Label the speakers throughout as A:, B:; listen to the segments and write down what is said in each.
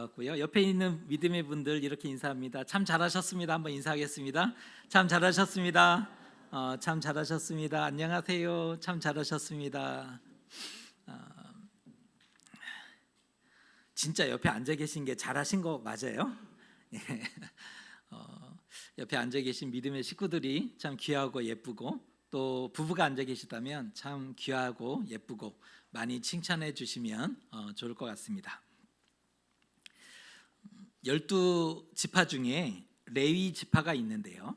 A: 같고요. 옆에 있는 믿음의 분들 이렇게 인사합니다. 참 잘하셨습니다. 한번 인사하겠습니다. 참 잘하셨습니다. 참 잘하셨습니다. 안녕하세요. 참 잘하셨습니다. 진짜 옆에 앉아 계신 게 잘하신 거 맞아요? 예. 옆에 앉아 계신 믿음의 식구들이 참 귀하고 예쁘고, 또 부부가 앉아 계시다면 참 귀하고 예쁘고 많이 칭찬해 주시면 좋을 것 같습니다. 12지파 중에 레위 지파가 있는데요.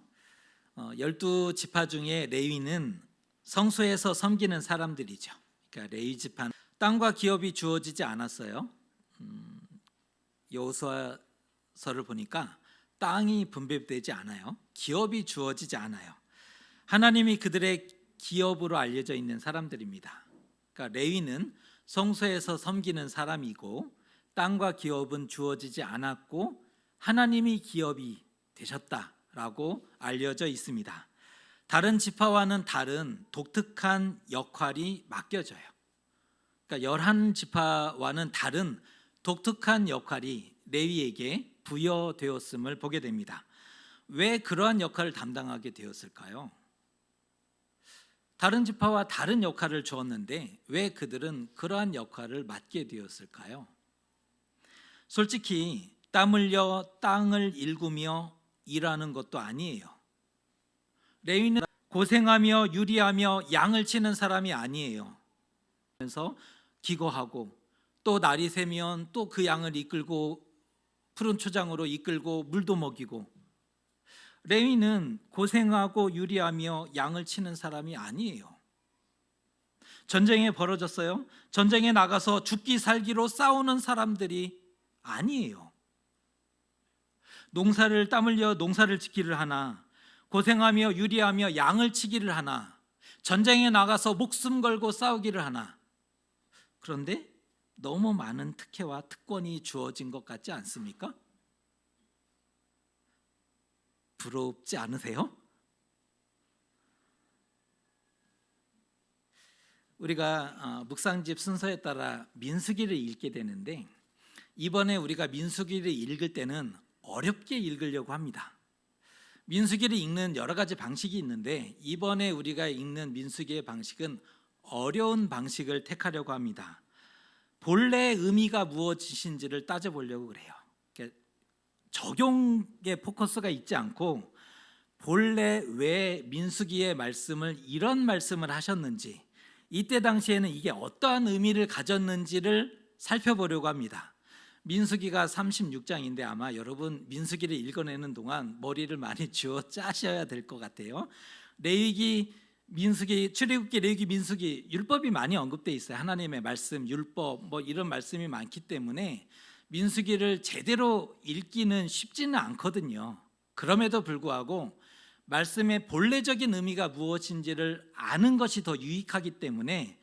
A: 12지파 중에 레위는 성소에서 섬기는 사람들이죠. 그러니까 레위 지파는 땅과 기업이 주어지지 않았어요. 여호수아서를 보니까 땅이 분배되지 않아요. 기업이 주어지지 않아요. 하나님이 그들의 기업으로 알려져 있는 사람들입니다. 그러니까 레위는 성소에서 섬기는 사람이고, 땅과 기업은 주어지지 않았고 하나님이 기업이 되셨다라고 알려져 있습니다. 다른 지파와는 다른 독특한 역할이 맡겨져요. 그러니까 11지파와는 다른 독특한 역할이 레위에게 부여되었음을 보게 됩니다. 왜 그러한 역할을 담당하게 되었을까요? 다른 지파와 다른 역할을 주었는데 왜 그들은 그러한 역할을 맡게 되었을까요? 솔직히 땀 흘려 땅을 일구며 일하는 것도 아니에요. 레위는 고생하며 유리하며 양을 치는 사람이 아니에요. 그래서 기거하고 또 날이 새면 또 그 양을 이끌고 푸른 초장으로 이끌고 물도 먹이고, 레위는 고생하고 유리하며 양을 치는 사람이 아니에요. 전쟁이 벌어졌어요. 전쟁에 나가서 죽기 살기로 싸우는 사람들이 아니에요. 농사를 땀 흘려 농사를 짓기를 하나, 고생하며 유리하며 양을 치기를 하나, 전쟁에 나가서 목숨 걸고 싸우기를 하나. 그런데 너무 많은 특혜와 특권이 주어진 것 같지 않습니까? 부럽지 않으세요? 우리가 묵상집 순서에 따라 민수기를 읽게 되는데, 이번에 우리가 민수기를 읽을 때는 어렵게 읽으려고 합니다. 민수기를 읽는 여러 가지 방식이 있는데, 이번에 우리가 읽는 민수기의 방식은 어려운 방식을 택하려고 합니다. 본래 의미가 무엇인지를 따져보려고 그래요. 그러니까 적용에 포커스가 있지 않고 본래 왜 민수기의 말씀을 이런 말씀을 하셨는지, 이때 당시에는 이게 어떠한 의미를 가졌는지를 살펴보려고 합니다. 민수기가 36장인데 아마 여러분 민수기를 읽어내는 동안 머리를 많이 쥐어 짜셔야 될 것 같아요. 레위기, 민수기, 출애굽기, 레위기, 민수기, 율법이 많이 언급되어 있어요. 하나님의 말씀, 율법 뭐 이런 말씀이 많기 때문에 민수기를 제대로 읽기는 쉽지는 않거든요. 그럼에도 불구하고 말씀의 본래적인 의미가 무엇인지를 아는 것이 더 유익하기 때문에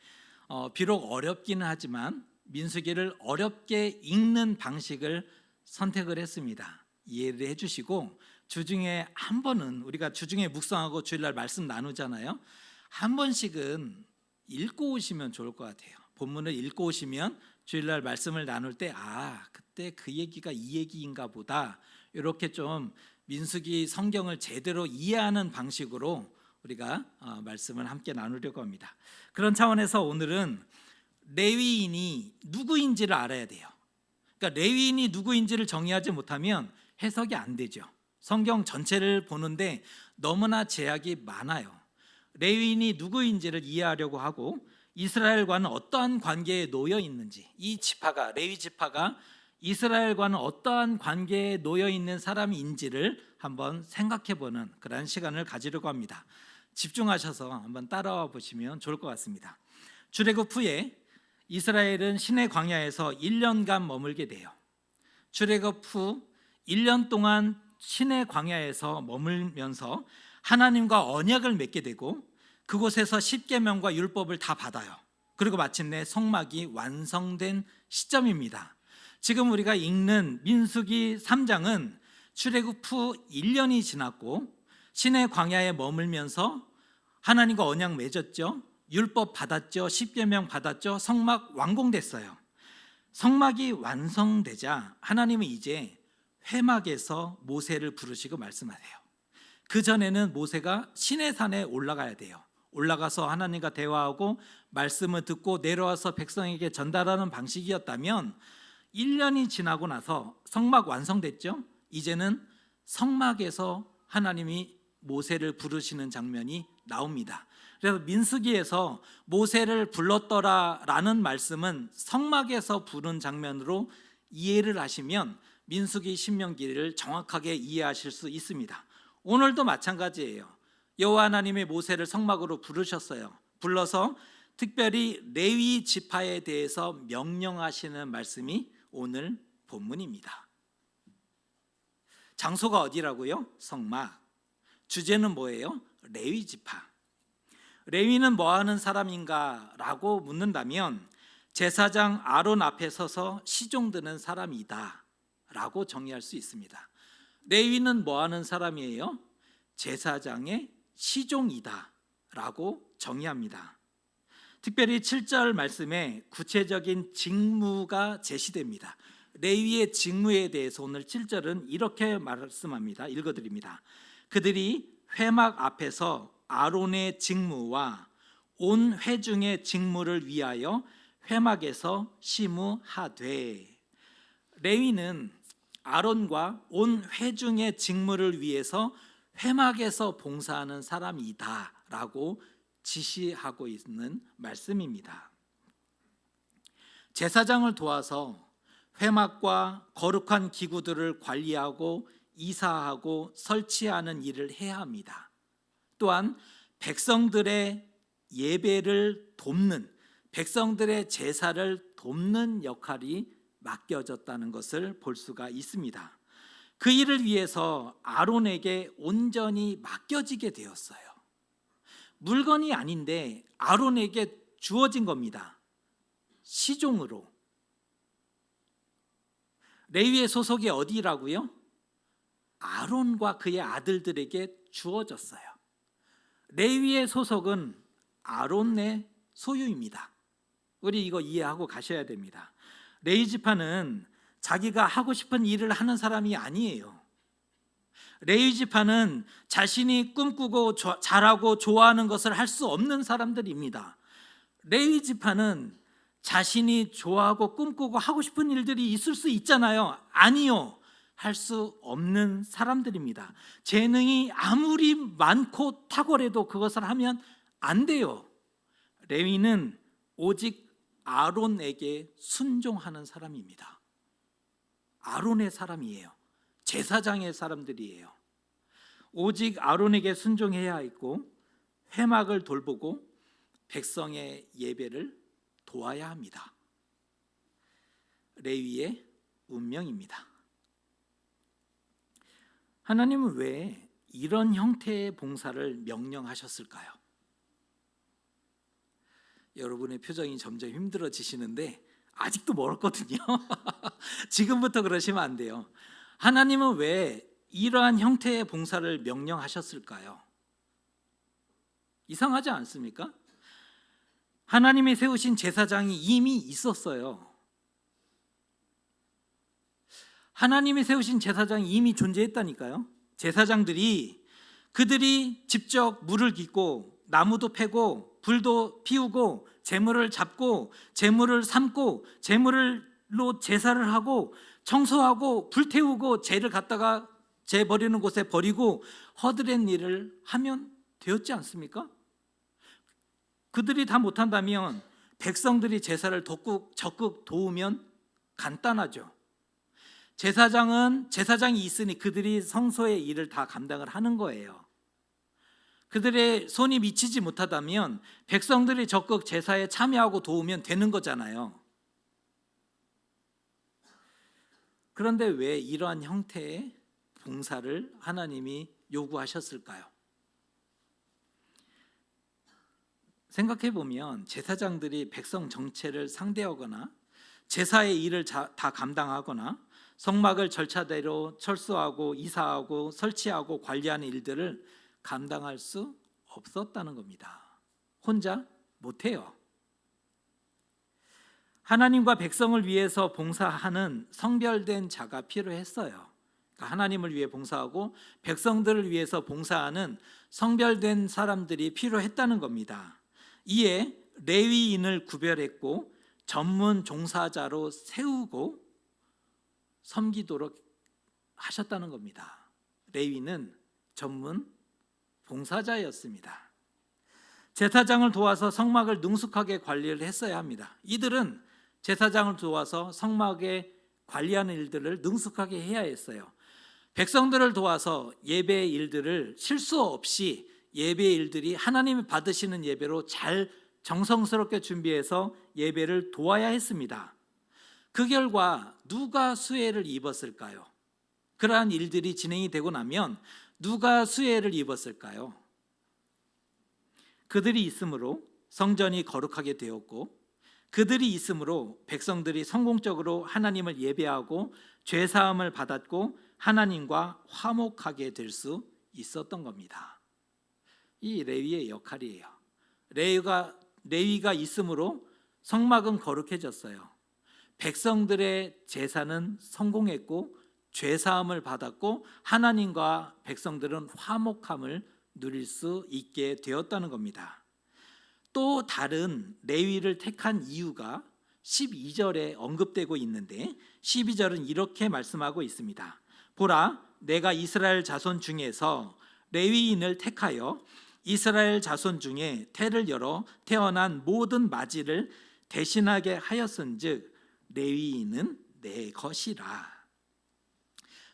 A: 비록 어렵기는 하지만 민수기를 어렵게 읽는 방식을 선택을 했습니다. 이해를 해주시고, 주중에 한 번은, 우리가 주중에 묵상하고 주일날 말씀 나누잖아요. 한 번씩은 읽고 오시면 좋을 것 같아요. 본문을 읽고 오시면 주일날 말씀을 나눌 때 그때 그 얘기가 이 얘기인가 보다, 이렇게 좀 민수기 성경을 제대로 이해하는 방식으로 우리가 말씀을 함께 나누려고 합니다. 그런 차원에서 오늘은 레위인이 누구인지를 알아야 돼요. 그러니까 레위인이 누구인지를 정의하지 못하면 해석이 안 되죠. 성경 전체를 보는데 너무나 제약이 많아요. 레위인이 누구인지를 이해하려고 하고, 이스라엘과는 어떠한 관계에 놓여 있는지, 이 지파가, 레위 지파가 이스라엘과는 어떠한 관계에 놓여 있는 사람인지를 한번 생각해보는 그런 시간을 가지려고 합니다. 집중하셔서 한번 따라와 보시면 좋을 것 같습니다. 출애굽 후에 이스라엘은 시내 광야에서 1년간 머물게 돼요. 출애굽 후 1년 동안 시내 광야에서 머물면서 하나님과 언약을 맺게 되고, 그곳에서 십계명과 율법을 다 받아요. 그리고 마침내 성막이 완성된 시점입니다. 지금 우리가 읽는 민수기 3장은 출애굽 후 1년이 지났고 시내 광야에 머물면서 하나님과 언약 맺었죠. 율법 받았죠. 십계명 받았죠. 성막 완공됐어요. 성막이 완성되자 하나님은 이제 회막에서 모세를 부르시고 말씀하세요. 그 전에는 모세가 시내산에 올라가야 돼요. 올라가서 하나님과 대화하고 말씀을 듣고 내려와서 백성에게 전달하는 방식이었다면 1년이 지나고 나서 성막 완성됐죠. 이제는 성막에서 하나님이 모세를 부르시는 장면이 나옵니다. 그래서 민수기에서 모세를 불렀더라라는 말씀은 성막에서 부른 장면으로 이해를 하시면 민수기 신명기를 정확하게 이해하실 수 있습니다. 오늘도 마찬가지예요. 여호와 하나님이 모세를 성막으로 부르셨어요. 불러서 특별히 레위 지파에 대해서 명령하시는 말씀이 오늘 본문입니다. 장소가 어디라고요? 성막. 주제는 뭐예요? 레위 지파. 레위는 뭐 하는 사람인가 라고 묻는다면 제사장 아론 앞에 서서 시종 드는 사람이다 라고 정의할 수 있습니다. 레위는 뭐 하는 사람이에요? 제사장의 시종이다 라고 정의합니다. 특별히 7절 말씀에 구체적인 직무가 제시됩니다. 레위의 직무에 대해서 오늘 7절은 이렇게 말씀합니다. 읽어드립니다. 그들이 회막 앞에서 아론의 직무와 온 회중의 직무를 위하여 회막에서 시무하되. 레위는 아론과 온 회중의 직무를 위해서 회막에서 봉사하는 사람이다 라고 지시하고 있는 말씀입니다. 제사장을 도와서 회막과 거룩한 기구들을 관리하고 이사하고 설치하는 일을 해야 합니다. 또한 백성들의 예배를 돕는, 백성들의 제사를 돕는 역할이 맡겨졌다는 것을 볼 수가 있습니다. 그 일을 위해서 아론에게 온전히 맡겨지게 되었어요. 물건이 아닌데 아론에게 주어진 겁니다. 시종으로. 레위의 소속이 어디라고요? 아론과 그의 아들들에게 주어졌어요. 레위의 소속은 아론의 소유입니다. 우리 이거 이해하고 가셔야 됩니다. 레위 지파는 자기가 하고 싶은 일을 하는 사람이 아니에요. 레위 지파는 자신이 꿈꾸고 잘하고 좋아하는 것을 할 수 없는 사람들입니다. 레위 지파는 자신이 좋아하고 꿈꾸고 하고 싶은 일들이 있을 수 있잖아요. 아니요. 할 수 없는 사람들입니다. 재능이 아무리 많고 탁월해도 그것을 하면 안 돼요. 레위는 오직 아론에게 순종하는 사람입니다. 아론의 사람이에요. 제사장의 사람들이에요. 오직 아론에게 순종해야 했고 회막을 돌보고 백성의 예배를 도와야 합니다. 레위의 운명입니다. 하나님은 왜 이런 형태의 봉사를 명령하셨을까요? 여러분의 표정이 점점 힘들어지시는데 아직도 멀었거든요. 지금부터 그러시면 안 돼요. 하나님은 왜 이러한 형태의 봉사를 명령하셨을까요? 이상하지 않습니까? 하나님이 세우신 제사장이 이미 있었어요. 하나님이 세우신 제사장이 이미 존재했다니까요. 제사장들이 그들이 직접 물을 깃고 나무도 패고 불도 피우고 제물을 잡고 제물을 삶고 제물로 제사를 하고 청소하고 불태우고 재를 갖다가 재 버리는 곳에 버리고 허드렛 일을 하면 되었지 않습니까? 그들이 다 못한다면 백성들이 제사를 적극 도우면 간단하죠. 제사장이 있으니 그들이 성소의 일을 다 감당을 하는 거예요. 그들의 손이 미치지 못하다면 백성들이 적극 제사에 참여하고 도우면 되는 거잖아요. 그런데 왜 이러한 형태의 봉사를 하나님이 요구하셨을까요? 생각해 보면 제사장들이 백성 정체를 상대하거나 제사의 일을 다 감당하거나 성막을 절차대로 철수하고 이사하고 설치하고 관리하는 일들을 감당할 수 없었다는 겁니다. 혼자 못해요. 하나님과 백성을 위해서 봉사하는 성별된 자가 필요했어요. 그러니까 하나님을 위해 봉사하고 백성들을 위해서 봉사하는 성별된 사람들이 필요했다는 겁니다. 이에 레위인을 구별했고 전문 종사자로 세우고 섬기도록 하셨다는 겁니다. 레위는 전문 봉사자였습니다. 제사장을 도와서 성막을 능숙하게 관리를 했어야 합니다. 이들은 제사장을 도와서 성막에 관리하는 일들을 능숙하게 해야 했어요. 백성들을 도와서 예배의 일들을 실수 없이 예배의 일들이 하나님이 받으시는 예배로 잘 정성스럽게 준비해서 예배를 도와야 했습니다. 그 결과 누가 수혜를 입었을까요? 그러한 일들이 진행이 되고 나면 누가 수혜를 입었을까요? 그들이 있으므로 성전이 거룩하게 되었고 그들이 있으므로 백성들이 성공적으로 하나님을 예배하고 죄사함을 받았고 하나님과 화목하게 될 수 있었던 겁니다. 이 레위의 역할이에요. 레위가 있으므로 성막은 거룩해졌어요. 백성들의 제사는 성공했고 죄사함을 받았고 하나님과 백성들은 화목함을 누릴 수 있게 되었다는 겁니다. 또 다른 레위를 택한 이유가 12절에 언급되고 있는데 12절은 이렇게 말씀하고 있습니다. 보라, 내가 이스라엘 자손 중에서 레위인을 택하여 이스라엘 자손 중에 태를 열어 태어난 모든 맞이를 대신하게 하였은즉 레위인은 내 것이라.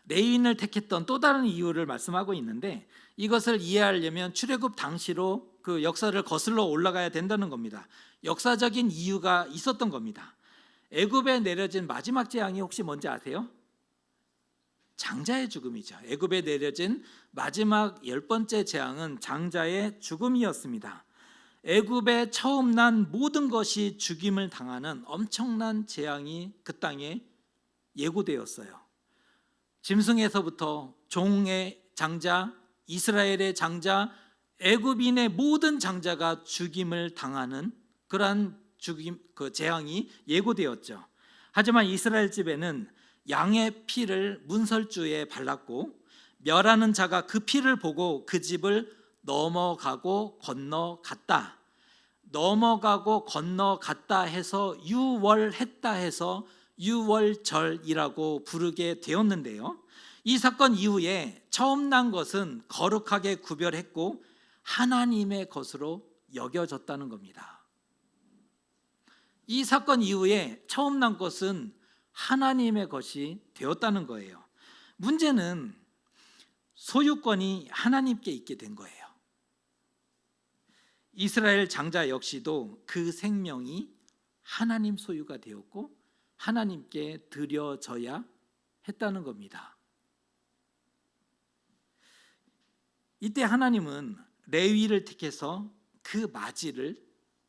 A: 레위인을 택했던 또 다른 이유를 말씀하고 있는데 이것을 이해하려면 출애굽 당시로 그 역사를 거슬러 올라가야 된다는 겁니다. 역사적인 이유가 있었던 겁니다. 애굽에 내려진 마지막 재앙이 혹시 뭔지 아세요? 장자의 죽음이죠. 애굽에 내려진 마지막 10번째 재앙은 장자의 죽음이었습니다. 애굽에 처음 난 모든 것이 죽임을 당하는 엄청난 재앙이 그 땅에 예고되었어요. 짐승에서부터 종의 장자, 이스라엘의 장자, 애굽인의 모든 장자가 죽임을 당하는 그러한 재앙이 예고되었죠. 하지만 이스라엘 집에는 양의 피를 문설주에 발랐고 멸하는 자가 그 피를 보고 그 집을 넘어가고 건너갔다. 넘어가고 건너갔다 해서 유월했다 해서 유월절이라고 부르게 되었는데요. 이 사건 이후에 처음 난 것은 거룩하게 구별했고 하나님의 것으로 여겨졌다는 겁니다. 이 사건 이후에 처음 난 것은 하나님의 것이 되었다는 거예요. 문제는 소유권이 하나님께 있게 된 거예요. 이스라엘 장자 역시도 그 생명이 하나님 소유가 되었고 하나님께 드려져야 했다는 겁니다. 이때 하나님은 레위를 택해서 그 맞이를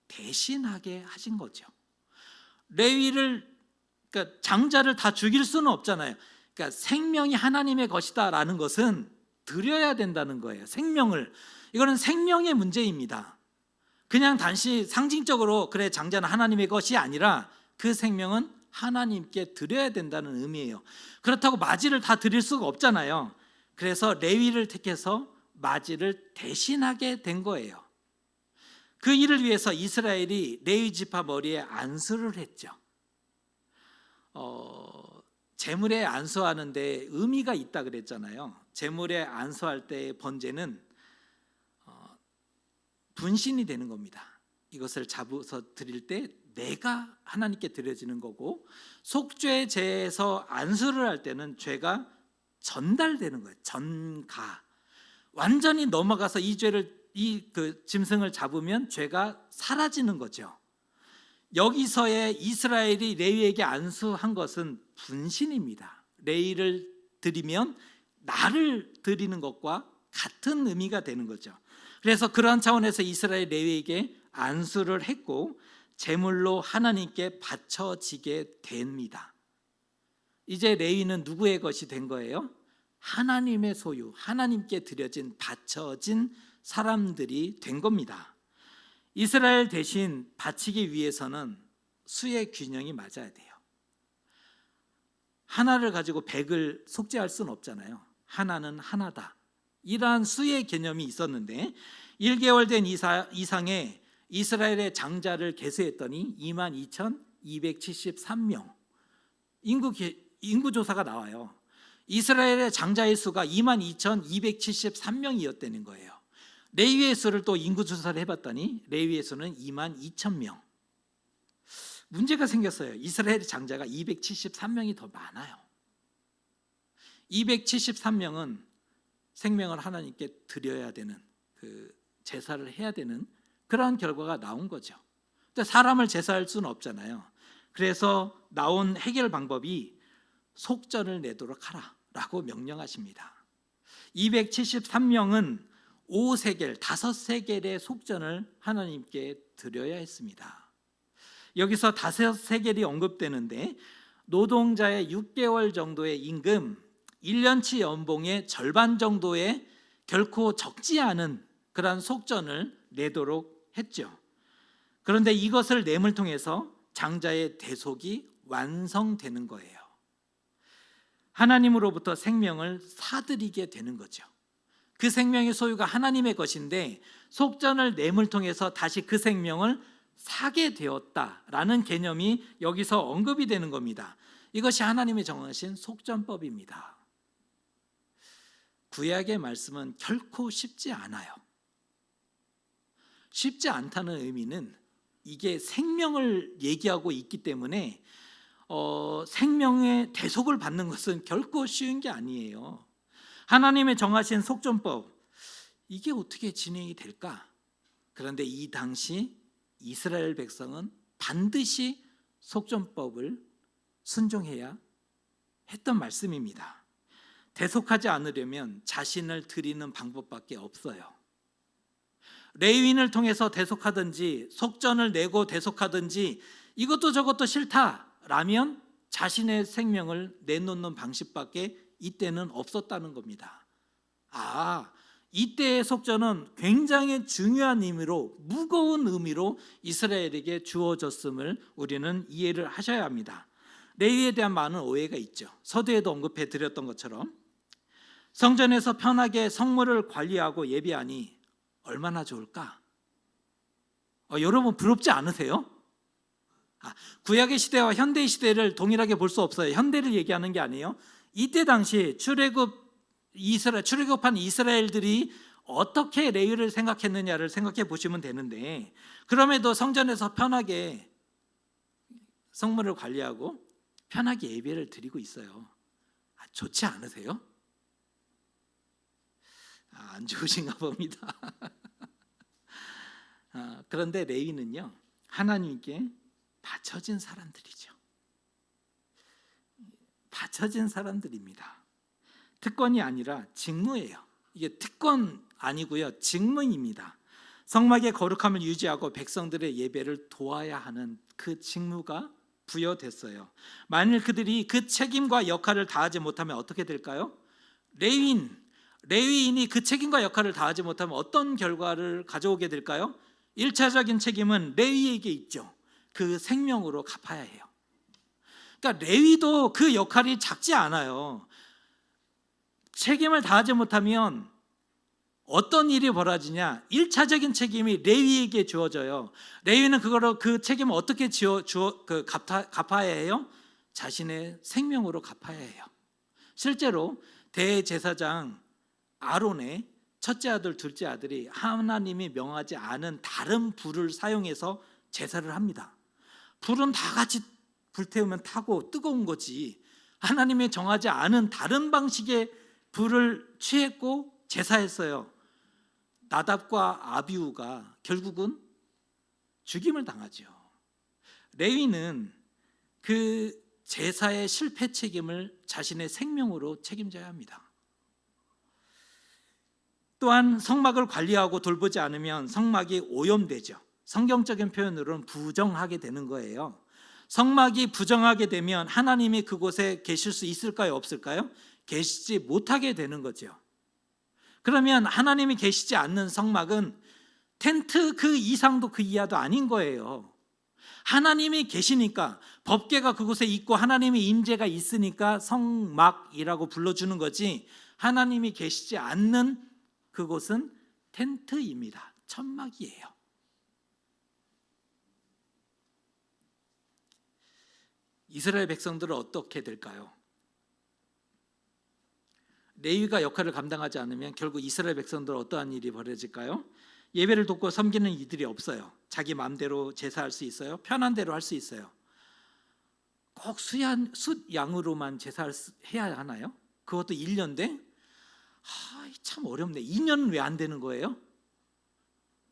A: 대신하게 하신 거죠. 레위를 그러니까 장자를 다 죽일 수는 없잖아요. 그러니까 생명이 하나님의 것이다라는 것은 드려야 된다는 거예요. 생명을. 이거는 생명의 문제입니다. 그냥 단지 상징적으로 그래 장자는 하나님의 것이 아니라 그 생명은 하나님께 드려야 된다는 의미예요. 그렇다고 맞이를 다 드릴 수가 없잖아요. 그래서 레위를 택해서 맞이를 대신하게 된 거예요. 그 일을 위해서 이스라엘이 레위 지파 머리에 안수를 했죠. 제물에 안수하는데 의미가 있다 그랬잖아요. 제물에 안수할 때의 번제는 분신이 되는 겁니다. 이것을 잡아서 드릴 때 내가 하나님께 드려지는 거고 속죄제에서 안수를 할 때는 죄가 전달되는 거예요. 전가. 완전히 넘어가서 이 죄를 그 짐승을 잡으면 죄가 사라지는 거죠. 여기서의 이스라엘이 레위에게 안수한 것은 분신입니다. 레위를 드리면 나를 드리는 것과 같은 의미가 되는 거죠. 그래서 그러한 차원에서 이스라엘 레위에게 안수를 했고 제물로 하나님께 바쳐지게 됩니다. 이제 레위는 누구의 것이 된 거예요? 하나님의 소유, 하나님께 드려진 바쳐진 사람들이 된 겁니다. 이스라엘 대신 바치기 위해서는 수의 균형이 맞아야 돼요. 하나를 가지고 100을 속죄할 수는 없잖아요. 하나는 하나다. 이러한 수의 개념이 있었는데 1개월 된 이상의 이스라엘의 장자를 계수했더니 22,273명. 인구 조사가 나와요. 이스라엘의 장자의 수가 22,273명이었다는 거예요. 레위의 수를 또 인구 조사를 해봤더니 레위의 수는 22,000명. 문제가 생겼어요. 이스라엘의 장자가 273명이 더 많아요. 273명은 생명을 하나님께 드려야 되는, 그 제사를 해야 되는 그러한 결과가 나온 거죠. 근데 사람을 제사할 수는 없잖아요. 그래서 나온 해결 방법이 속전을 내도록 하라라고 명령하십니다. 273명은 5세겔, 5세겔의 속전을 하나님께 드려야 했습니다. 여기서 5세겔이 언급되는데 노동자의 6개월 정도의 임금, 1년치 연봉의 절반 정도의 결코 적지 않은 그러한 속전을 내도록 했죠. 그런데 이것을 nem을 통해서 장자의 대속이 완성되는 거예요. 하나님으로부터 생명을 사들이게 되는 거죠. 그 생명의 소유가 하나님의 것인데 속전을 nem을 통해서 다시 그 생명을 사게 되었다라는 개념이 여기서 언급이 되는 겁니다. 이것이 하나님이 정하신 속전법입니다. 구약의 말씀은 결코 쉽지 않아요. 쉽지 않다는 의미는 이게 생명을 얘기하고 있기 때문에 생명의 대속을 받는 것은 결코 쉬운 게 아니에요. 하나님의 정하신 속전법, 이게 어떻게 진행이 될까? 그런데 이 당시 이스라엘 백성은 반드시 속전법을 순종해야 했던 말씀입니다. 대속하지 않으려면 자신을 드리는 방법밖에 없어요. 레위인을 통해서 대속하든지 속전을 내고 대속하든지 이것도 저것도 싫다라면 자신의 생명을 내놓는 방식밖에 이때는 없었다는 겁니다. 이때의 속전은 굉장히 중요한 의미로, 무거운 의미로 이스라엘에게 주어졌음을 우리는 이해를 하셔야 합니다. 레위에 대한 많은 오해가 있죠. 서두에도 언급해 드렸던 것처럼 성전에서 편하게 성물을 관리하고 예배하니 얼마나 좋을까? 여러분 부럽지 않으세요? 구약의 시대와 현대의 시대를 동일하게 볼 수 없어요. 현대를 얘기하는 게 아니에요. 이때 당시 출애굽한 이스라엘들이 어떻게 레위를 생각했느냐를 생각해 보시면 되는데, 그럼에도 성전에서 편하게 성물을 관리하고 편하게 예배를 드리고 있어요. 좋지 않으세요? 안 좋으신가 봅니다. 그런데 레위는요, 하나님께 바쳐진 사람들이죠. 바쳐진 사람들입니다. 특권이 아니라 직무예요. 이게 특권 아니고요, 직무입니다. 성막의 거룩함을 유지하고 백성들의 예배를 도와야 하는 그 직무가 부여됐어요. 만일 그들이 그 책임과 역할을 다하지 못하면 어떻게 될까요? 레위인이 그 책임과 역할을 다하지 못하면 어떤 결과를 가져오게 될까요? 1차적인 책임은 레위에게 있죠. 그 생명으로 갚아야 해요. 그러니까 레위도 그 역할이 작지 않아요. 책임을 다하지 못하면 어떤 일이 벌어지냐? 1차적인 책임이 레위에게 주어져요. 레위는 그 책임을 어떻게 갚아야 해요? 자신의 생명으로 갚아야 해요. 실제로 대제사장 아론의 첫째 아들, 둘째 아들이 하나님이 명하지 않은 다른 불을 사용해서 제사를 합니다. 불은 다 같이 불태우면 타고 뜨거운 거지, 하나님이 정하지 않은 다른 방식의 불을 취했고 제사했어요. 나답과 아비후가 결국은 죽임을 당하죠. 레위는 그 제사의 실패 책임을 자신의 생명으로 책임져야 합니다. 또한 성막을 관리하고 돌보지 않으면 성막이 오염되죠. 성경적인 표현으로는 부정하게 되는 거예요. 성막이 부정하게 되면 하나님이 그곳에 계실 수 있을까요? 없을까요? 계시지 못하게 되는 거죠. 그러면 하나님이 계시지 않는 성막은 텐트 그 이상도 그 이하도 아닌 거예요. 하나님이 계시니까, 법궤가 그곳에 있고 하나님의 임재가 있으니까 성막이라고 불러주는 거지, 하나님이 계시지 않는 그곳은 텐트입니다. 천막이에요. 이스라엘 백성들은 어떻게 될까요? 레위가 역할을 감당하지 않으면 결국 이스라엘 백성들은 어떠한 일이 벌어질까요? 예배를 돕고 섬기는 이들이 없어요. 자기 마음대로 제사할 수 있어요. 편한 대로 할 수 있어요. 꼭 숫양으로만 제사해야 하나요? 그것도 1년 돼? 참 어렵네. 2년은 왜 안 되는 거예요?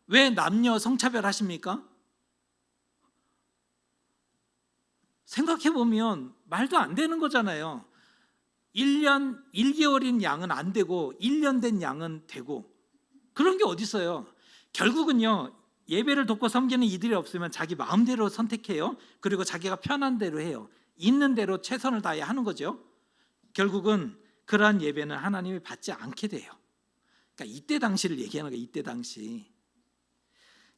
A: 왜 남녀 성차별 하십니까? 생각해보면 말도 안 되는 거잖아요. 1년 1개월인 양은 안 되고 1년 된 양은 되고, 그런 게 어디 있어요? 결국은요, 예배를 돕고 섬기는 이들이 없으면 자기 마음대로 선택해요. 그리고 자기가 편한 대로 해요. 있는 대로 최선을 다해 하는 거죠. 결국은 그러한 예배는 하나님이 받지 않게 돼요. 그러니까 이때 당시를 얘기하는 거예요. 이때 당시.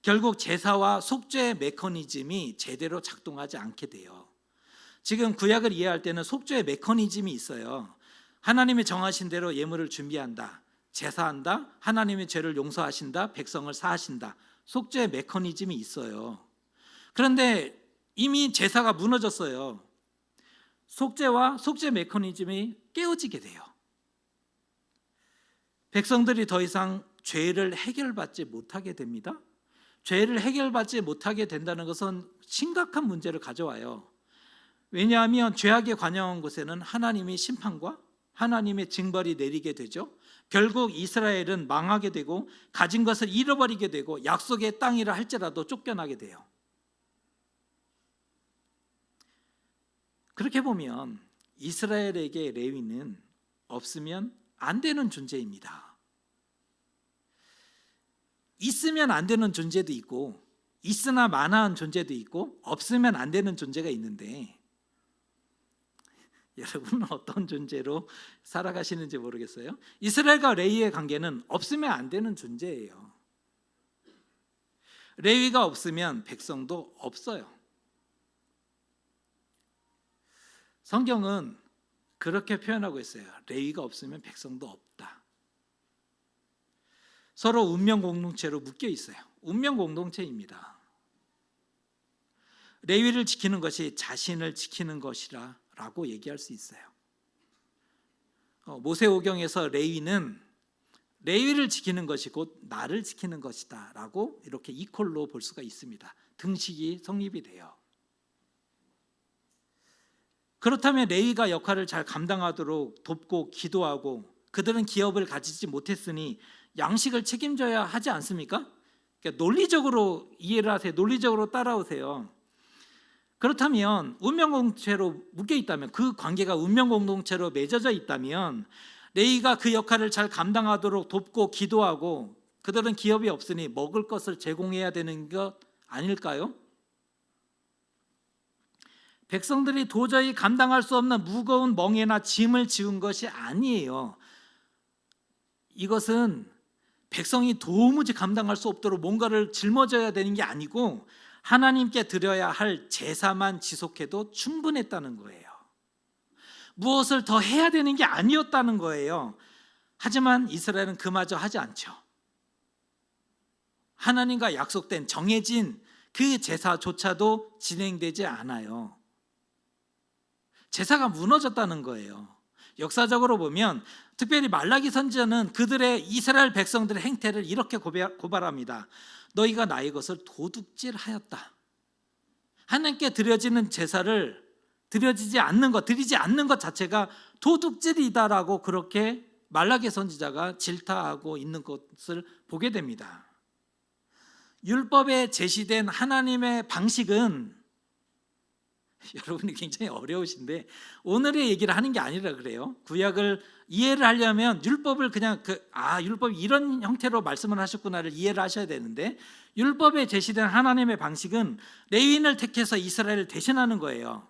A: 결국 제사와 속죄의 메커니즘이 제대로 작동하지 않게 돼요. 지금 구약을 이해할 때는 속죄의 메커니즘이 있어요. 하나님이 정하신 대로 예물을 준비한다, 제사한다, 하나님의 죄를 용서하신다, 백성을 사하신다. 속죄의 메커니즘이 있어요. 그런데 이미 제사가 무너졌어요. 속죄와 속죄 메커니즘이 깨어지게 돼요. 백성들이 더 이상 죄를 해결받지 못하게 됩니다. 죄를 해결받지 못하게 된다는 것은 심각한 문제를 가져와요. 왜냐하면 죄악에 관여한 곳에는 하나님의 심판과 하나님의 징벌이 내리게 되죠. 결국 이스라엘은 망하게 되고 가진 것을 잃어버리게 되고 약속의 땅이라 할지라도 쫓겨나게 돼요. 그렇게 보면 이스라엘에게 레위는 없으면 안 되는 존재입니다. 있으면 안 되는 존재도 있고, 있으나 마나한 존재도 있고, 없으면 안 되는 존재가 있는데, 여러분은 어떤 존재로 살아가시는지 모르겠어요. 이스라엘과 레위의 관계는 없으면 안 되는 존재예요. 레위가 없으면 백성도 없어요. 성경은 그렇게 표현하고 있어요. 레위가 없으면 백성도 없다. 서로 운명 공동체로 묶여 있어요. 운명 공동체입니다. 레위를 지키는 것이 자신을 지키는 것이라 라고 얘기할 수 있어요. 모세오경에서 레위는 레위를 지키는 것이 곧 나를 지키는 것이다 라고 이렇게 이퀄로 볼 수가 있습니다. 등식이 성립이 돼요. 그렇다면 레위가 역할을 잘 감당하도록 돕고 기도하고, 그들은 기업을 가지지 못했으니 양식을 책임져야 하지 않습니까? 그러니까 논리적으로 이해를 하세요. 논리적으로 따라오세요. 그렇다면 운명공동체로 묶여 있다면, 그 관계가 운명공동체로 맺어져 있다면 레위가 그 역할을 잘 감당하도록 돕고 기도하고, 그들은 기업이 없으니 먹을 것을 제공해야 되는 것 아닐까요? 백성들이 도저히 감당할 수 없는 무거운 멍에나 짐을 지은 것이 아니에요. 이것은 백성이 도무지 감당할 수 없도록 뭔가를 짊어져야 되는 게 아니고, 하나님께 드려야 할 제사만 지속해도 충분했다는 거예요. 무엇을 더 해야 되는 게 아니었다는 거예요. 하지만 이스라엘은 그마저 하지 않죠. 하나님과 약속된 정해진 그 제사조차도 진행되지 않아요. 제사가 무너졌다는 거예요. 역사적으로 보면 특별히 말라기 선지자는 그들의 이스라엘 백성들의 행태를 이렇게 고발합니다. 너희가 나의 것을 도둑질하였다. 하나님께 드려지는 제사를 드리지 않는 것 자체가 도둑질이다라고 그렇게 말라기 선지자가 질타하고 있는 것을 보게 됩니다. 율법에 제시된 하나님의 방식은 여러분이 굉장히 어려우신데 오늘의 얘기를 하는 게 아니라 그래요. 구약을 이해를 하려면 율법을 그냥 율법이 이런 형태로 말씀을 하셨구나를 이해를 하셔야 되는데, 율법에 제시된 하나님의 방식은 레위인을 택해서 이스라엘을 대신하는 거예요.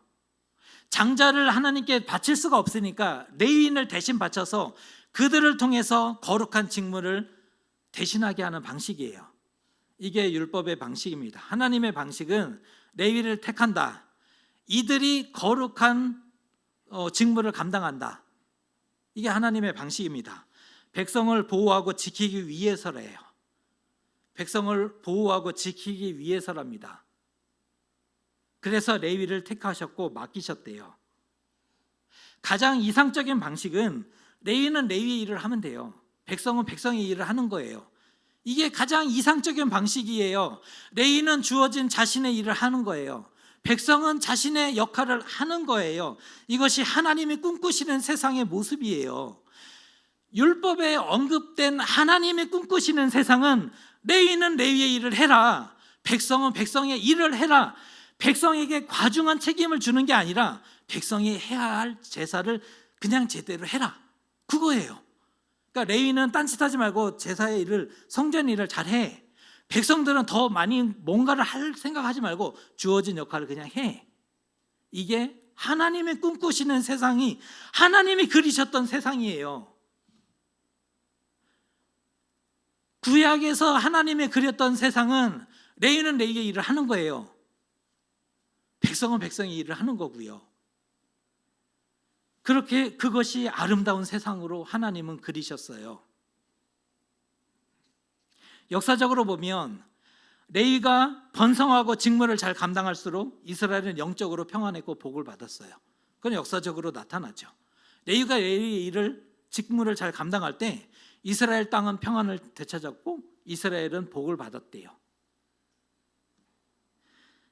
A: 장자를 하나님께 바칠 수가 없으니까 레위인을 대신 바쳐서 그들을 통해서 거룩한 직무를 대신하게 하는 방식이에요. 이게 율법의 방식입니다. 하나님의 방식은 레위를 택한다. 이들이 거룩한 직무를 감당한다. 이게 하나님의 방식입니다. 백성을 보호하고 지키기 위해서래요. 백성을 보호하고 지키기 위해서랍니다. 그래서 레위를 택하셨고 맡기셨대요. 가장 이상적인 방식은 레위는 레위의 일을 하면 돼요. 백성은 백성의 일을 하는 거예요. 이게 가장 이상적인 방식이에요. 레위는 주어진 자신의 일을 하는 거예요. 백성은 자신의 역할을 하는 거예요. 이것이 하나님이 꿈꾸시는 세상의 모습이에요. 율법에 언급된 하나님이 꿈꾸시는 세상은 레위는 레위의 일을 해라, 백성은 백성의 일을 해라, 백성에게 과중한 책임을 주는 게 아니라 백성이 해야 할 제사를 그냥 제대로 해라, 그거예요. 그러니까 레위는 딴짓하지 말고 제사의 일을, 성전 일을 잘해. 백성들은 더 많이 뭔가를 할 생각하지 말고 주어진 역할을 그냥 해. 이게 하나님이 꿈꾸시는 세상이, 하나님이 그리셨던 세상이에요. 구약에서 하나님이 그렸던 세상은 레위는 레위의 일을 하는 거예요. 백성은 백성의 일을 하는 거고요. 그렇게 그것이 아름다운 세상으로 하나님은 그리셨어요. 역사적으로 보면 레위가 번성하고 직무를 잘 감당할수록 이스라엘은 영적으로 평안했고 복을 받았어요. 그건 역사적으로 나타나죠. 레위가 레위의 일을, 직무를 잘 감당할 때 이스라엘 땅은 평안을 되찾았고 이스라엘은 복을 받았대요.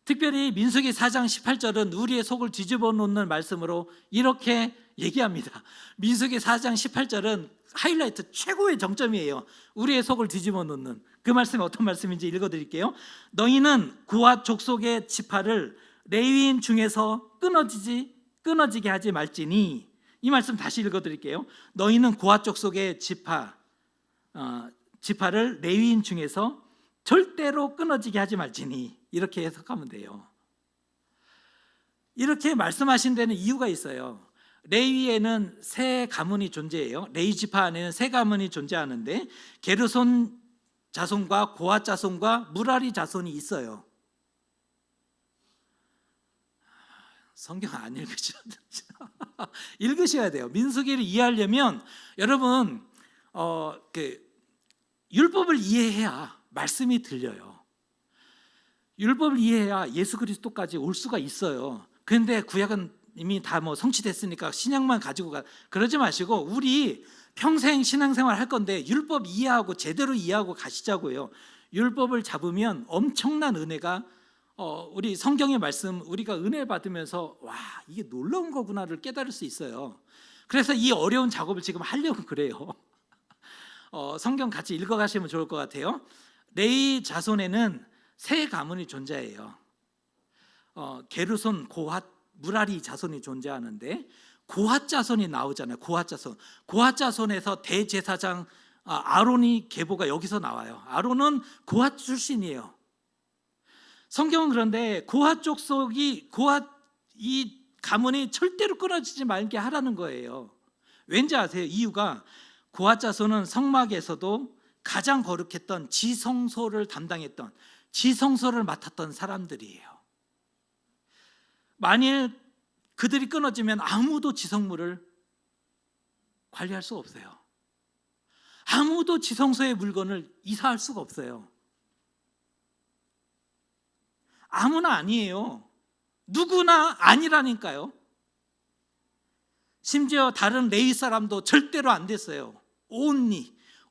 A: 특별히 민수기 4장 18절은 우리의 속을 뒤집어 놓는 말씀으로 이렇게 얘기합니다. 민수기 4장 18절은 하이라이트, 최고의 정점이에요. 우리의 속을 뒤집어 놓는 그 말씀이 어떤 말씀인지 읽어드릴게요. 너희는 고핫 족속의 지파를 레위인 중에서 끊어지게 하지 말지니, 이 말씀 다시 읽어드릴게요. 너희는 고핫 족속의 지파를 레위인 중에서 절대로 끊어지게 하지 말지니, 이렇게 해석하면 돼요. 이렇게 말씀하신 데는 이유가 있어요. 레위에는 세 가문이 존재해요. 레위 지파 안에는 세 가문이 존재하는데 게르손 자손과 고핫 자손과 무라리 자손이 있어요. 성경 안 읽으셔도 읽으셔야 돼요. 민수기를 이해하려면 여러분 율법을 이해해야 말씀이 들려요. 율법을 이해해야 예수 그리스도까지 올 수가 있어요. 그런데 구약은 이미 다 성취됐으니까 신약만 가지고 그러지 마시고 우리 평생 신앙생활 할 건데 율법 이해하고 제대로 이해하고 가시자고요. 율법을 잡으면 엄청난 은혜가, 우리 성경의 말씀 우리가 은혜 받으면서 와, 이게 놀라운 거구나를 깨달을 수 있어요. 그래서 이 어려운 작업을 지금 하려고 그래요. 성경 같이 읽어가시면 좋을 것 같아요. 레위 자손에는 세 가문이 존재해요. 게르손, 고핫, 무라리 자손이 존재하는데 고핫 자손이 나오잖아요. 고핫 자손에서 대제사장 아론이 계보가 여기서 나와요. 아론은 고핫 출신이에요. 성경은 그런데 고핫 족속이, 고핫 이 가문이 절대로 끊어지지 말게 하라는 거예요. 왠지 아세요? 이유가 고핫 자손은 성막에서도 가장 거룩했던 지성소를 담당했던, 지성소를 맡았던 사람들이에요. 만일 그들이 끊어지면 아무도 지성물을 관리할 수가 없어요. 아무도 지성소의 물건을 이사할 수가 없어요. 아무나 아니에요. 누구나 아니라니까요. 심지어 다른 레위 사람도 절대로 안 됐어요.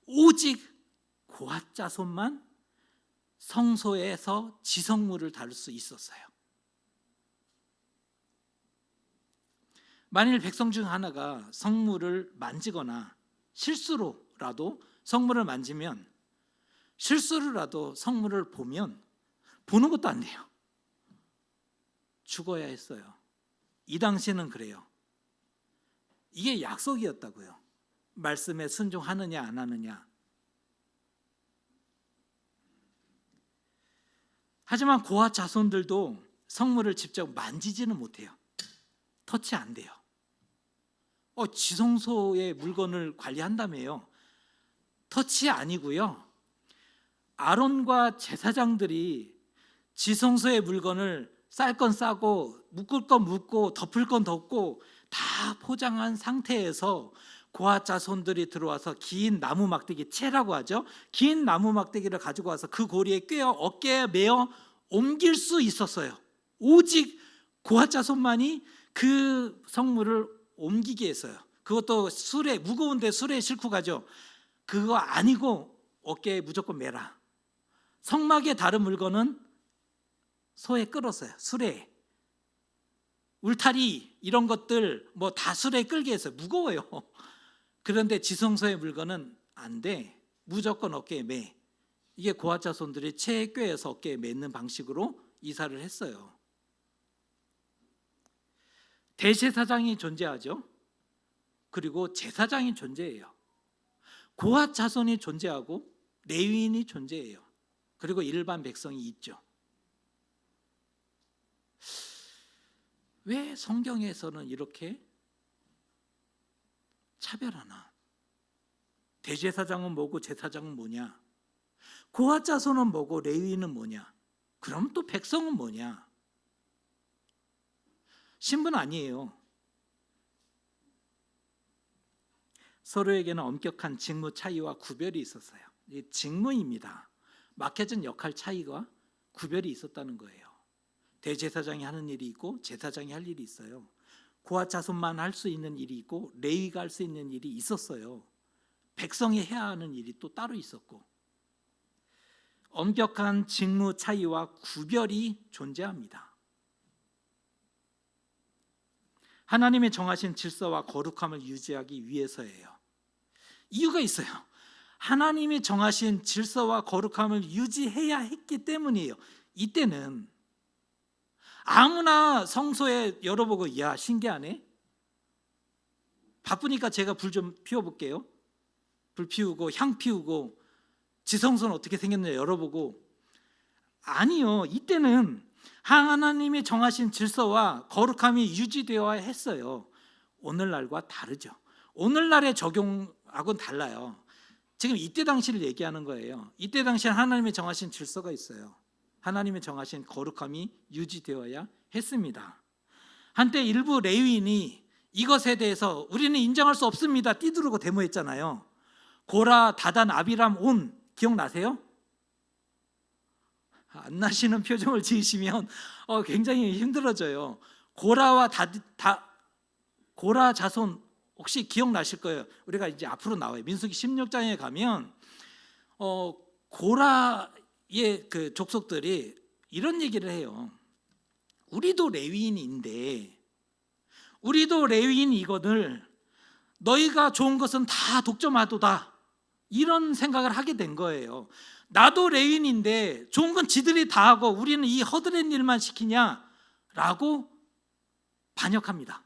A: 오직 고핫 자손만 성소에서 지성물을 다룰 수 있었어요. 만일 백성 중 하나가 성물을 만지거나 실수로라도 성물을 만지면, 실수로라도 성물을 보면, 보는 것도 안 돼요. 죽어야 했어요. 이 당시에는 그래요. 이게 약속이었다고요. 말씀에 순종하느냐 안 하느냐. 하지만 고핫 자손들도 성물을 직접 만지지는 못해요. 터치 안 돼요. 지성소의 물건을 관리한다며요. 터치 아니고요. 아론과 제사장들이 지성소의 물건을 쌀 건 싸고 묶을 건 묶고 덮을 건 덮고 다 포장한 상태에서 고아 자손들이 들어와서 긴 나무 막대기, 채라고 하죠. 긴 나무 막대기를 가지고 와서 그 고리에 꿰어 어깨에 매어 옮길 수 있었어요. 오직 고아 자손만이 그 성물을 옮기게 했어요. 그것도 수레, 무거운데 수레에 싣고 가죠. 그거 아니고 어깨에 무조건 매라. 성막에 다른 물건은 소에 끌었어요. 수레에. 울타리 이런 것들 뭐 다 수레에 끌게 했어요. 무거워요. 그런데 지성소의 물건은 안 돼. 무조건 어깨에 매. 이게 고아 자손들이 채에 꿰어서 어깨에 매는 방식으로 이사를 했어요. 대제사장이 존재하죠. 그리고 제사장이 존재해요. 고아 자손이 존재하고 레위인이 존재해요. 그리고 일반 백성이 있죠. 왜 성경에서는 이렇게 차별하나? 대제사장은 뭐고 제사장은 뭐냐? 고아 자손은 뭐고 레위인은 뭐냐? 그럼 또 백성은 뭐냐? 신분 아니에요. 서로에게는 엄격한 직무 차이와 구별이 있었어요. 이게 직무입니다. 맡겨진 역할 차이가 구별이 있었다는 거예요. 대제사장이 하는 일이 있고 제사장이 할 일이 있어요. 고아 자손만 할 수 있는 일이 있고 레위가 할 수 있는 일이 있었어요. 백성이 해야 하는 일이 또 따로 있었고, 엄격한 직무 차이와 구별이 존재합니다. 하나님의 정하신 질서와 거룩함을 유지하기 위해서예요. 이유가 있어요. 하나님이 정하신 질서와 거룩함을 유지해야 했기 때문이에요. 이때는 아무나 성소에 열어보고 야 신기하네, 바쁘니까 제가 불 좀 피워볼게요. 불 피우고 향 피우고 지성소는 어떻게 생겼는지 열어보고, 아니요. 이때는 하나님이 정하신 질서와 거룩함이 유지되어야 했어요. 오늘날과 다르죠. 오늘날의 적용하고는 달라요. 지금 이때 당시를 얘기하는 거예요. 이때 당시에 하나님이 정하신 질서가 있어요. 하나님이 정하신 거룩함이 유지되어야 했습니다. 한때 일부 레위인이 이것에 대해서 우리는 인정할 수 없습니다 띠두르고 데모했잖아요. 고라, 다단, 아비람, 온 기억나세요? 안 나시는 표정을 지으시면 굉장히 힘들어져요. 고라 자손 혹시 기억나실 거예요. 우리가 이제 앞으로 나와요. 민수기 16장에 가면 고라의 그 족속들이 이런 얘기를 해요. 우리도 레위인인데, 우리도 레위인이거늘 너희가 좋은 것은 다 독점하도다, 이런 생각을 하게 된 거예요. 나도 레위인인데 좋은 건 지들이 다 하고 우리는 이 허드렛 일만 시키냐라고 반역합니다.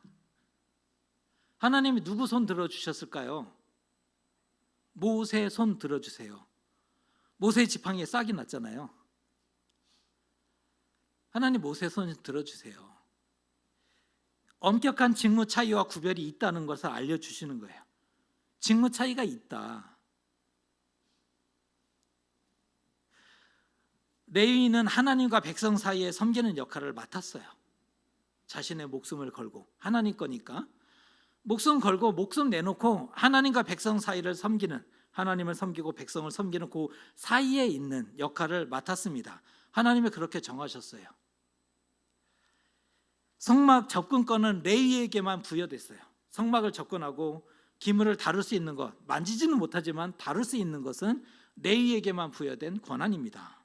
A: 하나님이 누구 손 들어주셨을까요? 모세 손 들어주세요. 모세 지팡이에 싹이 났잖아요. 하나님 모세 손 들어주세요. 엄격한 직무 차이와 구별이 있다는 것을 알려주시는 거예요. 직무 차이가 있다. 레위인은 하나님과 백성 사이에 섬기는 역할을 맡았어요. 자신의 목숨을 걸고, 하나님 거니까 목숨 걸고 목숨 내놓고 하나님과 백성 사이를 섬기는, 하나님을 섬기고 백성을 섬기는 그 사이에 있는 역할을 맡았습니다. 하나님이 그렇게 정하셨어요. 성막 접근권은 레위에게만 부여됐어요. 성막을 접근하고 기물을 다룰 수 있는 것, 만지지는 못하지만 다룰 수 있는 것은 레위에게만 부여된 권한입니다.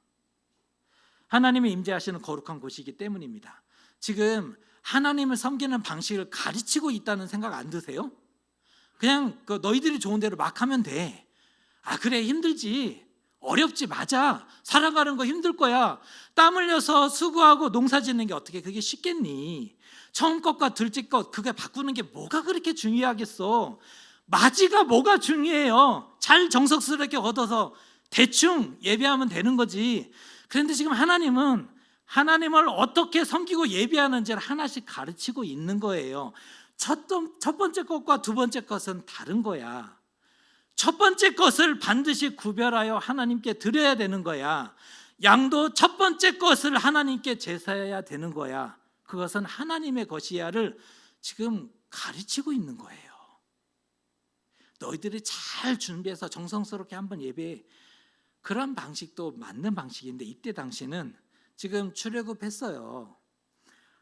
A: 하나님이 임재하시는 거룩한 곳이기 때문입니다. 지금 하나님을 섬기는 방식을 가르치고 있다는 생각 안 드세요? 그냥 너희들이 좋은 대로 막 하면 돼. 아 그래, 힘들지, 어렵지, 맞아, 살아가는 거 힘들 거야. 땀 흘려서 수고하고 농사 짓는 게 어떻게 그게 쉽겠니? 처음 것과 둘째 것 그게 바꾸는 게 뭐가 그렇게 중요하겠어? 맞이가 뭐가 중요해요? 잘 정석스럽게 걷어서 대충 예배하면 되는 거지. 그런데 지금 하나님은 하나님을 어떻게 섬기고 예배하는지를 하나씩 가르치고 있는 거예요. 첫 번째 것과 두 번째 것은 다른 거야. 첫 번째 것을 반드시 구별하여 하나님께 드려야 되는 거야. 양도 첫 번째 것을 하나님께 제사해야 되는 거야. 그것은 하나님의 것이야를 지금 가르치고 있는 거예요. 너희들이 잘 준비해서 정성스럽게 한번 예배해. 그런 방식도 맞는 방식인데 이때 당시는 지금 출애굽했어요.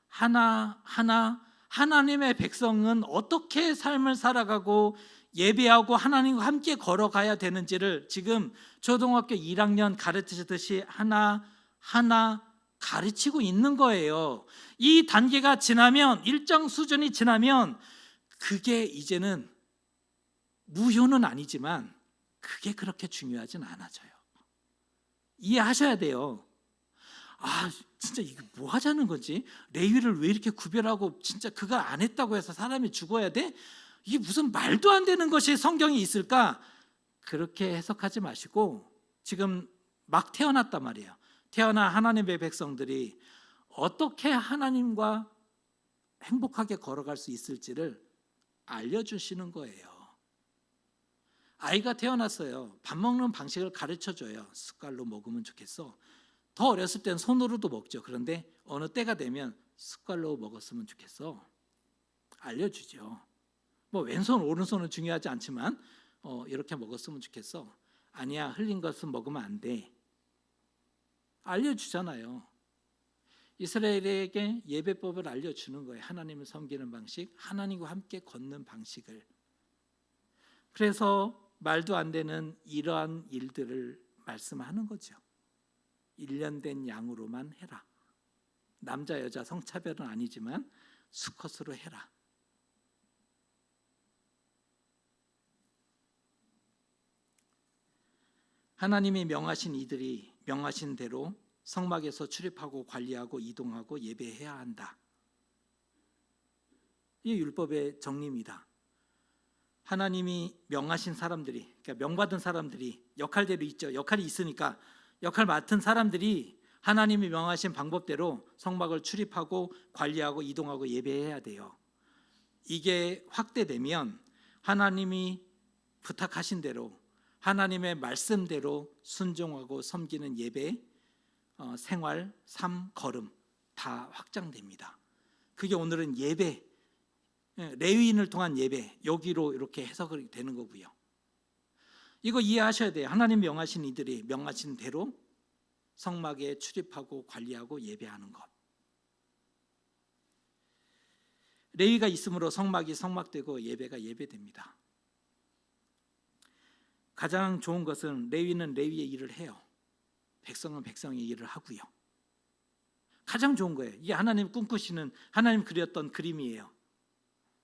A: 하나하나 하나님의 백성은 어떻게 삶을 살아가고 예배하고 하나님과 함께 걸어가야 되는지를 지금 초등학교 1학년 가르치듯이 하나하나 가르치고 있는 거예요. 이 단계가 지나면, 일정 수준이 지나면 그게 이제는 무효는 아니지만 그게 그렇게 중요하진 않아져요. 이해하셔야 돼요. 진짜 이게 뭐 하자는 거지? 레위를 왜 이렇게 구별하고 진짜 그거 안 했다고 해서 사람이 죽어야 돼? 이게 무슨 말도 안 되는 것이 성경에 있을까? 그렇게 해석하지 마시고 지금 막 태어났단 말이에요. 태어난 하나님의 백성들이 어떻게 하나님과 행복하게 걸어갈 수 있을지를 알려주시는 거예요. 아이가 태어났어요. 밥 먹는 방식을 가르쳐줘요. 숟갈로 먹으면 좋겠어. 더 어렸을 땐 손으로도 먹죠. 그런데 어느 때가 되면 숟갈로 먹었으면 좋겠어. 알려주죠. 뭐 왼손 오른손은 중요하지 않지만 이렇게 먹었으면 좋겠어. 아니야, 흘린 것은 먹으면 안 돼. 알려주잖아요. 이스라엘에게 예배법을 알려주는 거예요. 하나님을 섬기는 방식, 하나님과 함께 걷는 방식을. 그래서 말도 안 되는 이러한 일들을 말씀하는 거죠. 1년 된 양으로만 해라. 남자 여자 성차별은 아니지만 수컷으로 해라. 하나님이 명하신 이들이 명하신 대로 성막에서 출입하고 관리하고 이동하고 예배해야 한다. 이게 율법의 정리입니다. 하나님이 명하신 사람들이, 그러니까 명받은 사람들이 역할대로 있죠. 역할이 있으니까 역할 맡은 사람들이 하나님이 명하신 방법대로 성막을 출입하고 관리하고 이동하고 예배해야 돼요. 이게 확대되면 하나님이 부탁하신 대로 하나님의 말씀대로 순종하고 섬기는 예배, 생활, 삶, 걸음 다 확장됩니다. 그게 오늘은 예배, 레위인을 통한 예배, 여기로 이렇게 해석이 되는 거고요. 이거 이해하셔야 돼요. 하나님 명하신 이들이 명하신 대로 성막에 출입하고 관리하고 예배하는 것. 레위가 있으므로 성막이 성막되고 예배가 예배됩니다. 가장 좋은 것은 레위는 레위의 일을 해요. 백성은 백성의 일을 하고요. 가장 좋은 거예요. 이게 하나님 꿈꾸시는, 하나님 그렸던 그림이에요.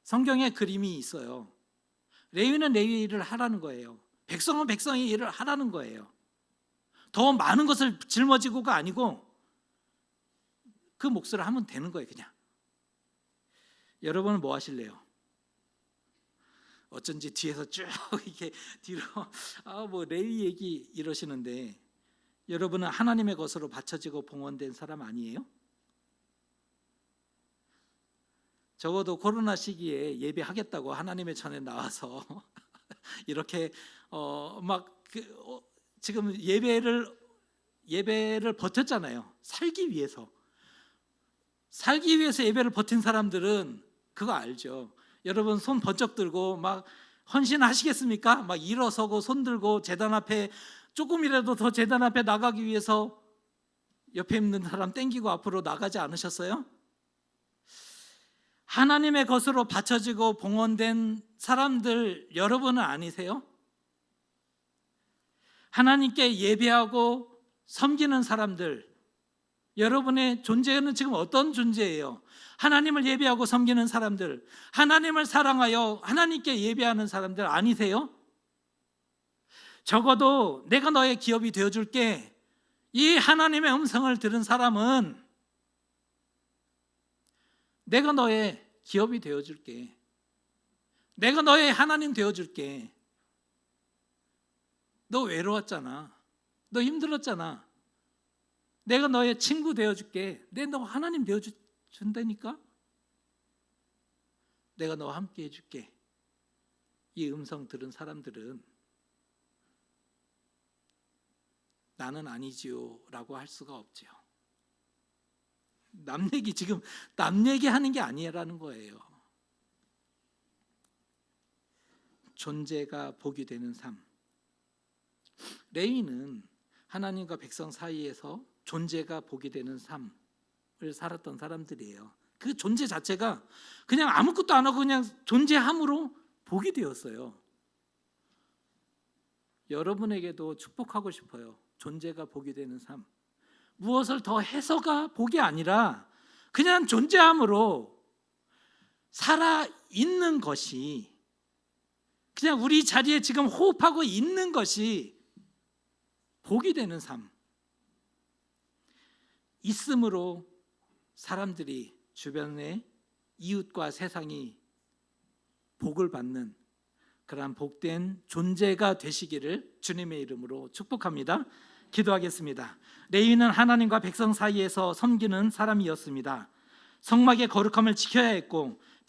A: 성경에 그림이 있어요. 레위는 레위의 일을 하라는 거예요. 백성은 백성의 일을 하라는 거예요. 더 많은 것을 짊어지고가 아니고 그 몫을 하면 되는 거예요. 그냥. 여러분은 뭐 하실래요? 어쩐지 뒤에서 쭉 이렇게 뒤로 뭐 레위 얘기 이러시는데, 여러분은 하나님의 것으로 바쳐지고 봉헌된 사람 아니에요? 적어도 코로나 시기에 예배하겠다고 하나님의 전에 나와서 이렇게 지금 예배를 버텼잖아요. 살기 위해서 예배를 버틴 사람들은 그거 알죠. 여러분 손 번쩍 들고 막 헌신하시겠습니까? 막 일어서고 손 들고 제단 앞에, 조금이라도 더 제단 앞에 나가기 위해서 옆에 있는 사람 땡기고 앞으로 나가지 않으셨어요? 하나님의 것으로 바쳐지고 봉헌된 사람들 여러분은 아니세요? 하나님께 예배하고 섬기는 사람들, 여러분의 존재는 지금 어떤 존재예요? 하나님을 예배하고 섬기는 사람들, 하나님을 사랑하여 하나님께 예배하는 사람들 아니세요? 적어도 내가 너의 기업이 되어줄게, 이 하나님의 음성을 들은 사람은 내가 너의 기업이 되어줄게, 내가 너의 하나님 되어줄게. 너 외로웠잖아, 너 힘들었잖아, 내가 너의 친구 되어줄게, 너 하나님 되어준다니까, 내가 너와 함께 해줄게. 이 음성 들은 사람들은 나는 아니지요 라고 할 수가 없지요. 남 얘기, 지금 남 얘기하는 게 아니라는 거예요. 존재가 복이 되는 삶. 레위는 하나님과 백성 사이에서 존재가 복이 되는 삶을 살았던 사람들이에요. 그 존재 자체가 그냥 아무것도 안 하고 그냥 존재함으로 복이 되었어요. 여러분에게도 축복하고 싶어요. 존재가 복이 되는 삶. 무엇을 더 해서가 복이 아니라 그냥 존재함으로 살아있는 것이, 그냥 우리 자리에 지금 호흡하고 있는 것이 복이 되는 삶. 있음으로 사람들이, 주변의 이웃과 세상이 복을 받는 그러한 복된 존재가 되시기를 주님의 이름으로 축복합니다. 기도하겠습니다. 레위는 하나님과 백성 사이에서 섬기는 사람이었습니다. 성막의 거룩함을 지켜야 했고